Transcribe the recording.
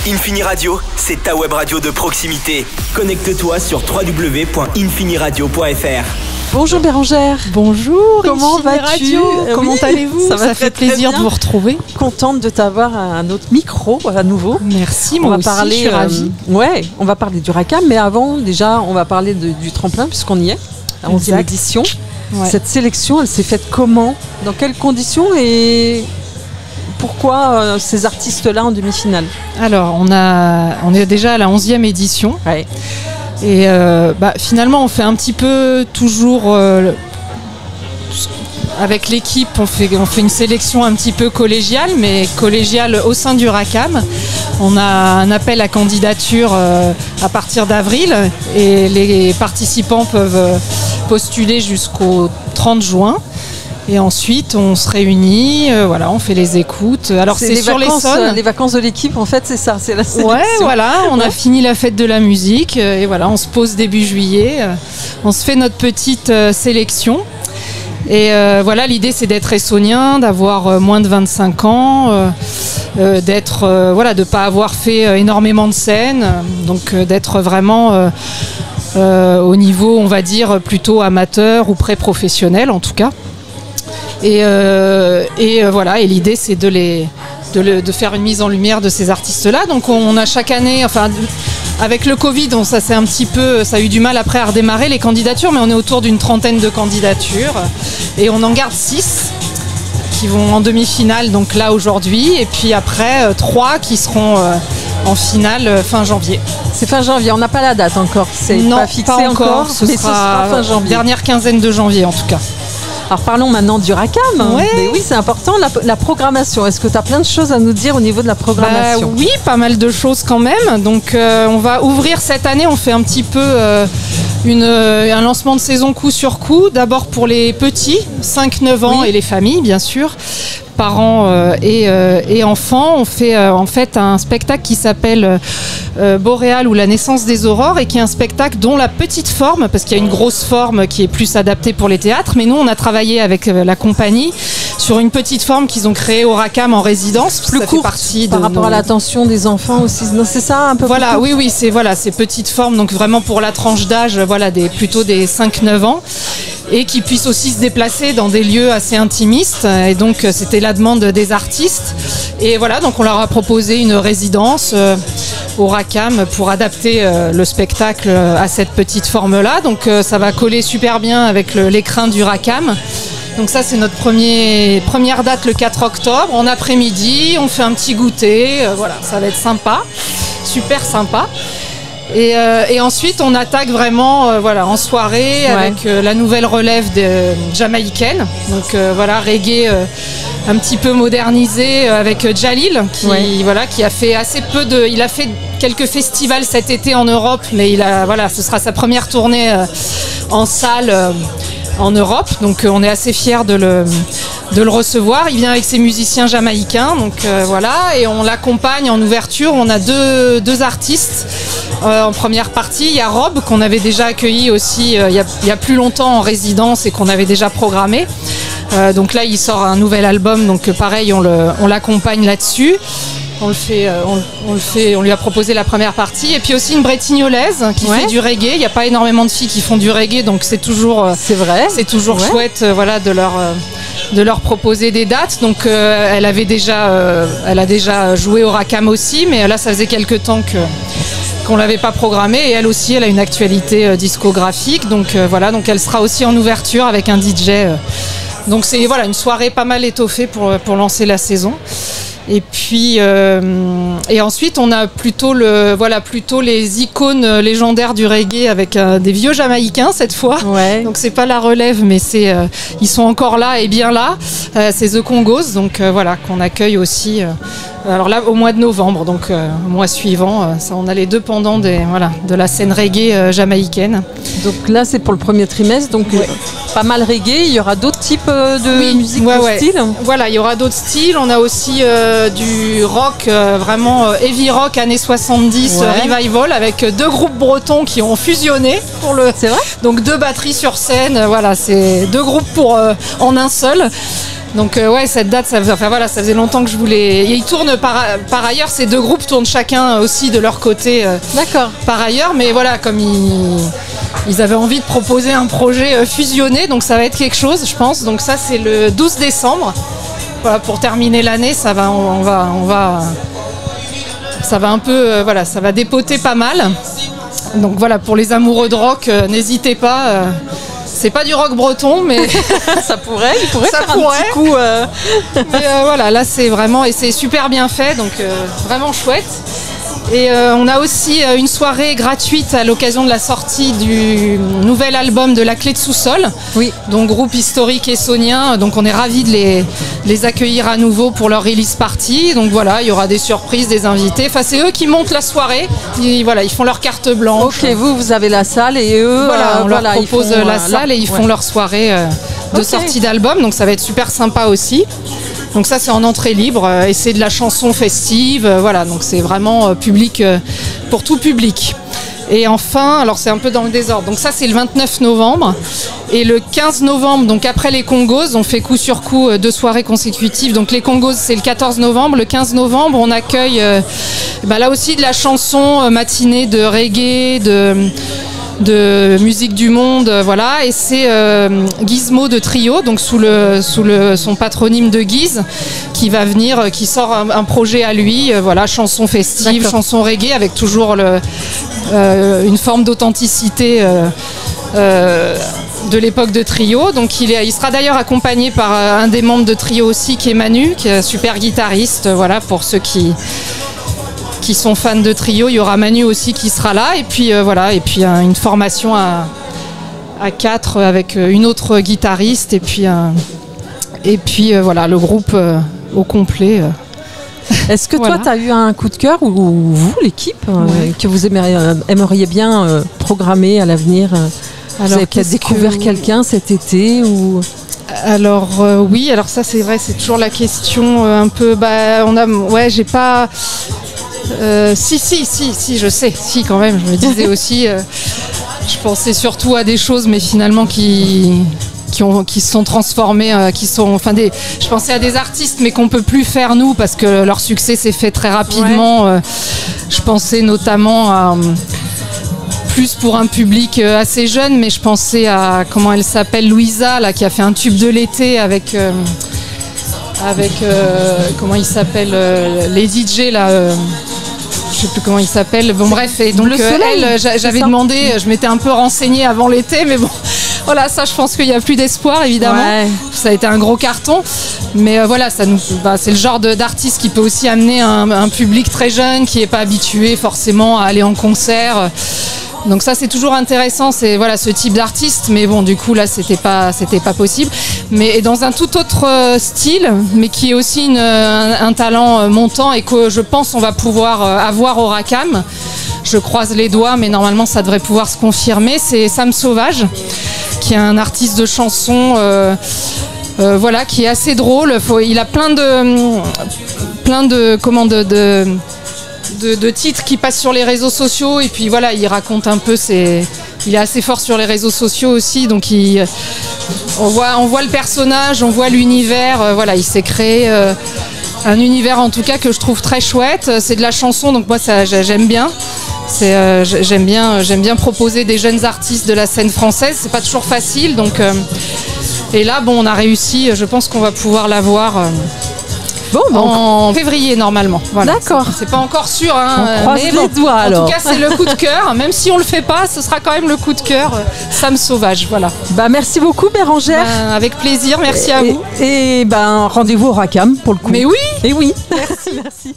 Infini Radio, c'est ta web radio de proximité. Connecte-toi sur www.infiniradio.fr. Bonjour Bérangère. Bonjour. Comment vas-tu? Comment allez-vous? Ça fait plaisir de vous retrouver. Contente de t'avoir à un autre micro à nouveau. Merci, moi aussi, je suis ravie. On va parler du RACAM, mais avant, déjà, on va parler du tremplin, puisqu'on y est, la 11e édition. Ouais. Cette sélection, elle s'est faite comment? Dans quelles conditions et pourquoi ces artistes-là en demi-finale? Alors, on est déjà à la 11e édition. Ouais. Et finalement, on fait un petit peu toujours... avec l'équipe, on fait une sélection un petit peu collégiale, mais collégiale au sein du RACAM. On a un appel à candidature à partir d'avril et les participants peuvent postuler jusqu'au 30 juin. Et ensuite, on se réunit, on fait les écoutes. Alors, c'est sur l'Essonne. Les vacances de l'équipe, en fait, c'est ça, c'est la sélection. Ouais, voilà, on a fini la fête de la musique et voilà, on se pose début juillet. On se fait notre petite sélection. Et l'idée, c'est d'être essonien, d'avoir moins de 25 ans, de pas avoir fait énormément de scènes, donc d'être vraiment au niveau, on va dire, plutôt amateur ou pré-professionnel en tout cas. Et l'idée, c'est de faire une mise en lumière de ces artistes-là. Donc on a chaque année, avec le Covid, ça a eu du mal après à redémarrer les candidatures, mais on est autour d'une 30aine de candidatures. Et on en garde 6 qui vont en demi-finale, donc là aujourd'hui. Et puis après, 3 qui seront en finale fin janvier. C'est fin janvier, on n'a pas la date encore. Non, pas fixé encore. Ce sera fin janvier. Dernière quinzaine de janvier en tout cas. Alors parlons maintenant du RACAM. Ouais. Mais oui, c'est important, la programmation. Est-ce que tu as plein de choses à nous dire au niveau de la programmation? Oui, pas mal de choses quand même. Donc on va ouvrir cette année, on fait un petit peu un lancement de saison coup sur coup. D'abord pour les petits, 5-9 ans et les familles bien sûr. Parents et enfants, on fait en fait un spectacle qui s'appelle Boréal ou la naissance des aurores et qui est un spectacle dont la petite forme, parce qu'il y a une grosse forme qui est plus adaptée pour les théâtres, mais nous on a travaillé avec la compagnie sur une petite forme qu'ils ont créée au RACAM en résidence. Plus courte par rapport à l'attention des enfants aussi. Non, c'est ça un peu. Voilà, oui, c'est ces petites formes, donc vraiment pour la tranche d'âge, plutôt des 5-9 ans. Et qui puissent aussi se déplacer dans des lieux assez intimistes. Et donc, c'était la demande des artistes. Et voilà, donc on leur a proposé une résidence au RACAM pour adapter le spectacle à cette petite forme-là. Donc, ça va coller super bien avec l'écrin du RACAM. Donc ça, c'est notre première date le 4 octobre. En après-midi, on fait un petit goûter. Ça va être sympa, super sympa. Et ensuite, on attaque vraiment en soirée avec la nouvelle relève jamaïcaine. Donc reggae un petit peu modernisé avec Jalil qui a fait assez peu il a fait quelques festivals cet été en Europe, mais ce sera sa première tournée en salle en Europe. Donc on est assez fiers de le recevoir. Il vient avec ses musiciens jamaïcains, et on l'accompagne en ouverture. On a deux artistes en première partie. Il y a Rob qu'on avait déjà accueilli aussi il y a plus longtemps en résidence et qu'on avait déjà programmé. Donc là il sort un nouvel album, donc pareil on l'accompagne là-dessus. On lui a proposé la première partie. Et puis aussi une bretignolaise qui fait du reggae. Il n'y a pas énormément de filles qui font du reggae, donc c'est toujours chouette de leur proposer des dates. Donc elle a déjà joué au RACAM aussi, mais là ça faisait quelques temps qu'on l'avait pas programmée. Et elle aussi, elle a une actualité discographique. Donc donc elle sera aussi en ouverture avec un DJ. Donc c'est une soirée pas mal étoffée pour lancer la saison. Et puis et ensuite on a plutôt les icônes légendaires du reggae avec des vieux Jamaïcains cette fois. Ouais. Donc c'est pas la relève, mais ils sont encore là et bien là. C'est The Congos, donc qu'on accueille aussi. Alors là au mois de novembre, donc au mois suivant, on a les deux pendants de la scène reggae jamaïcaine. Donc là c'est pour le premier trimestre, donc pas mal reggae. Il y aura d'autres types de musique, de styles. Voilà, il y aura d'autres styles. On a aussi du rock, vraiment heavy rock années 70, revival, avec deux groupes bretons qui ont fusionné C'est vrai. Donc deux batteries sur scène. C'est deux groupes en un seul. Donc ouais, cette date, ça faisait longtemps que je voulais. Et ils tournent par ailleurs, ces deux groupes tournent chacun aussi de leur côté. D'accord. Par ailleurs, mais voilà, comme ils avaient envie de proposer un projet fusionné, donc ça va être quelque chose, je pense. Donc ça, c'est le 12 décembre. Voilà, pour terminer l'année, ça va un peu, ça va dépoter pas mal. Donc voilà, pour les amoureux de rock, n'hésitez pas. C'est pas du rock breton, mais il pourrait faire un petit coup. Mais voilà, là c'est vraiment, et c'est super bien fait, donc vraiment chouette. Et on a aussi une soirée gratuite à l'occasion de la sortie du nouvel album de La Clé de Sous-Sol, oui. Donc groupe historique essonien. Donc on est ravis de les accueillir à nouveau pour leur release party. Donc voilà, il y aura des surprises, des invités. Enfin, c'est eux qui montent la soirée. Ils font leur carte blanche. Ok, vous avez la salle et eux, on leur propose la salle et ils font leur soirée de sortie d'album. Donc ça va être super sympa aussi. Donc ça, c'est en entrée libre et c'est de la chanson festive. Voilà, donc c'est vraiment public pour tout public. Et enfin, alors c'est un peu dans le désordre. Donc ça, c'est le 29 novembre. Et le 15 novembre, donc après les Congos, on fait coup sur coup 2 soirées consécutives. Donc les Congos, c'est le 14 novembre. Le 15 novembre, on accueille là aussi de la chanson matinée de reggae, de musique du monde, voilà, et c'est Gizmo de Trio, donc sous son patronyme de Guise, qui va venir, qui sort un projet à lui, voilà, chanson festive, chanson reggae, avec toujours une forme d'authenticité de l'époque de Trio. Donc il sera d'ailleurs accompagné par un des membres de Trio aussi, qui est Manu, qui est un super guitariste, voilà, pour ceux qui sont fans de Trio. Il y aura Manu aussi qui sera là, et puis une formation à 4 avec une autre guitariste, et puis le groupe au complet. Est-ce que toi, tu as eu un coup de cœur, ou vous, l'équipe, que vous aimeriez bien programmer à l'avenir? Vous avez peut-être découvert quelqu'un cet été ou... Alors oui, alors ça c'est vrai, c'est toujours la question un peu. J'ai pas. Si, je sais. Si, quand même. Je me disais aussi. Je pensais surtout à des choses, mais finalement qui se sont transformées, je pensais à des artistes, mais qu'on peut plus faire nous parce que leur succès s'est fait très rapidement. Ouais. Je pensais notamment à plus pour un public assez jeune, mais je pensais à comment elle s'appelle, Louisa, là, qui a fait un tube de l'été avec comment il s'appelle, les DJ là. Je sais plus comment il s'appelle. Bon bref, et donc j'avais demandé, je m'étais un peu renseignée avant l'été, mais bon, voilà, ça je pense qu'il n'y a plus d'espoir évidemment. Ouais. Ça a été un gros carton, mais c'est le genre d'artiste qui peut aussi amener un public très jeune qui n'est pas habitué forcément à aller en concert. Donc ça c'est toujours intéressant, c'est voilà ce type d'artiste, mais bon du coup là c'était pas possible. Mais dans un tout autre style, mais qui est aussi un talent montant et que je pense on va pouvoir avoir au Racam. Je croise les doigts, mais normalement ça devrait pouvoir se confirmer. C'est Sam Sauvage, qui est un artiste de chansons, qui est assez drôle. Il a plein de titres qui passent sur les réseaux sociaux, et puis voilà, il raconte un peu il est assez fort sur les réseaux sociaux aussi, donc on voit le personnage, on voit l'univers, il s'est créé un univers en tout cas que je trouve très chouette. C'est de la chanson, donc moi j'aime bien. J'aime bien proposer des jeunes artistes de la scène française, c'est pas toujours facile, donc et là on a réussi, je pense qu'on va pouvoir l'avoir en février normalement. Voilà. D'accord. C'est pas encore sûr, hein, on croise les doigts alors. En tout cas, c'est le coup de cœur. Même si on le fait pas, ce sera quand même le coup de cœur. Sam Sauvage, voilà. Merci beaucoup Bérangère. Avec plaisir, merci à vous. Et rendez-vous au Racam pour le coup. Mais oui. Et oui. Merci.